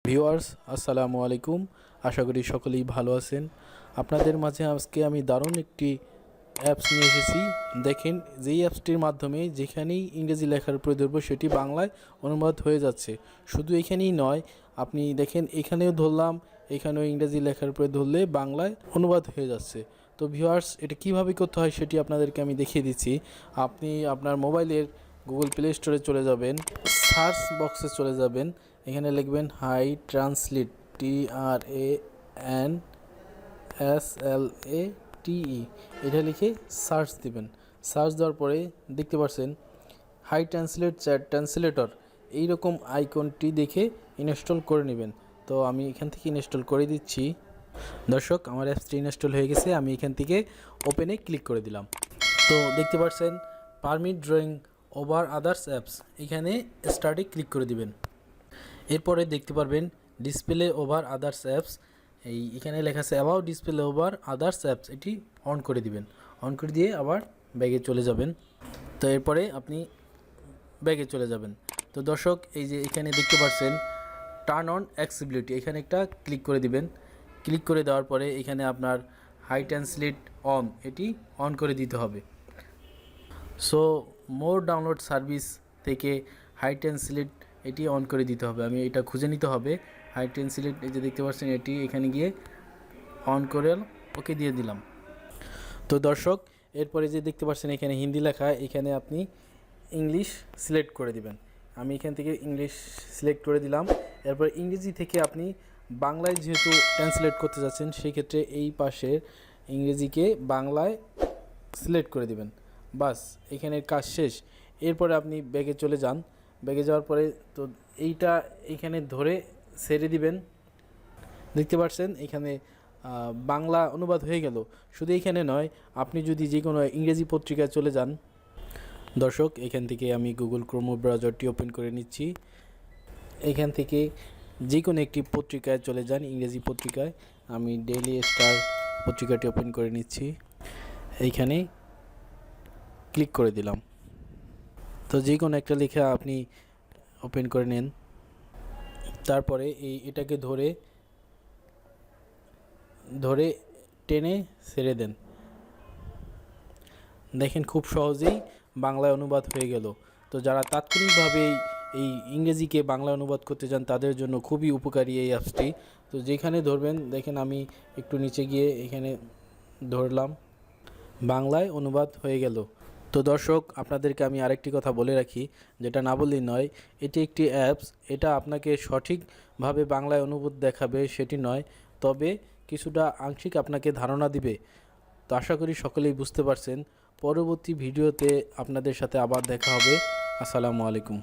Viewers আসসালামু আলাইকুম। আশা করি সকলেই ভালো আছেন। আপনাদের মাঝে আজকে আমি দারুণ একটি অ্যাপস নিয়ে এসেছি। দেখেন, যেই অ্যাপসটির মাধ্যমে যেখানেই ইংরেজি লেখার প্রয়োগ ধরব সেটি বাংলায় অনুবাদ হয়ে যাচ্ছে। শুধু এখানেই নয়, আপনি দেখেন এখানেও ধরলাম, এখানেও ইংরেজি লেখার প্রয়োগ ধরলে বাংলায় অনুবাদ হয়ে যাচ্ছে। তো ভিউয়ার্স, এটা কীভাবে করতে হয় সেটি আপনাদেরকে আমি দেখিয়ে দিচ্ছি। আপনি আপনার মোবাইলের গুগল প্লে স্টোরে চলে যাবেন, সার্চ বক্সে চলে যাবেন, এখানে লিখবেন হাই ট্রান্সলেট TRANSLATE, এটা লিখে সার্চ দিবেন। সার্চ দেওয়ার পরে দেখতে পাচ্ছেন হাই ট্রান্সলেট চ্যাট ট্রান্সলেটর এইরকম আইকনটি দেখে ইনস্টল করে নেবেন। তো আমি এখান থেকে ইনস্টল করে দিচ্ছি। দর্শক, আমার অ্যাপসটি ইনস্টল হয়ে গেছে। আমি এখান থেকে ওপেনে ক্লিক করে দিলাম। তো দেখতে পাচ্ছেন permit drawing over others apps, এখানে স্টার্টে ক্লিক করে দিবেন। এরপরে দেখতে পারবেন ডিসপ্লে ওভার আদার্স অ্যাপস, এখানে লেখা আছে about display over others apps, এটি অন করে দিবেন। অন করে দিয়ে আবার ব্যাগে চলে যাবেন। তো এরপরে আপনি ব্যাগে চলে যাবেন। তো দর্শক, এই যে এখানে দেখতে পাচ্ছেন টার্ন অন অ্যাক্সেসিবিলিটি, এখানে একটা ক্লিক করে দিবেন। ক্লিক করে দেওয়ার পরে এখানে আপনার হাই ট্রান্সলেট অন, এটি অন করে দিতে হবে। সো মোর ডাউনলোড সার্ভিস থেকে হাই ট্রান্সলেট এটি অন করে দিতে হবে। আমি এটা খুঁজে নিতে হবে। হাই ট্রান্সলেট, এই যে দেখতে পাচ্ছেন, এটি এখানে গিয়ে অন করে ওকে দিয়ে দিলাম। তো দর্শক, এরপরে যে দেখতে পাচ্ছেন এখানে হিন্দি লেখা, এখানে আপনি ইংলিশ সিলেক্ট করে দিবেন। আমি এখান থেকে ইংলিশ সিলেক্ট করে দিলাম। এরপর ইংরেজি থেকে আপনি বাংলায় যেহেতু ট্রান্সলেট করতে যাচ্ছেন, সেই ক্ষেত্রে এই পাশের ইংরেজিকে বাংলায় সিলেক্ট করে দিবেন। বাস, এখানের কাজ শেষ। এরপরে আপনি ব্যাগে চলে যান। ব্যাগে যাওয়ার পরে তো এইটা এখানে ধরে ছেড়ে দিবেন। দেখতে পাচ্ছেন এখানে বাংলা অনুবাদ হয়ে গেল। শুধু এখানে নয়, আপনি যদি যে কোনো ইংরেজি পত্রিকায় চলে যান। দর্শক, এখান থেকে আমি গুগল ক্রোম ব্রাউজারটি ওপেন করে নিচ্ছি। এখান থেকে যে কোনো একটি পত্রিকায় চলে যান, ইংরেজি পত্রিকায়। আমি ডেইলি স্টার পত্রিকাটি ওপেন করে নিচ্ছি, এইখানে ক্লিক করে দিলাম। তো যে কোনো একটা লেখা আপনি ওপেন করে নেন। তারপরে এটাকে ধরে টেনে ছেড়ে দেন। দেখেন, খুব সহজেই বাংলায় অনুবাদ হয়ে গেল। তো যারা তাৎক্ষণিকভাবে এই ইংরেজিকে বাংলা অনুবাদ করতে চান, তাদের জন্য খুবই উপকারী এই অ্যাপসটি। তো যেখানে ধরবেন, দেখেন আমি একটু নিচে গিয়ে এখানে ধরলাম, বাংলায় অনুবাদ হয়ে গেল। তো দর্শক, আপনাদেরকে আমি আরেকটি কথা বলে রাখি, যেটা না বললেই নয়। এটি একটি অ্যাপস, এটা আপনাকে সঠিকভাবে বাংলায় অনুবাদ দেখাবে সেটি নয়, তবে কিছুটা আংশিক আপনাকে ধারণা দিবে। তো আশা করি সকলেই বুঝতে পারছেন। পরবর্তী ভিডিওতে আপনাদের সাথে আবার দেখা হবে। আসসালামু আলাইকুম।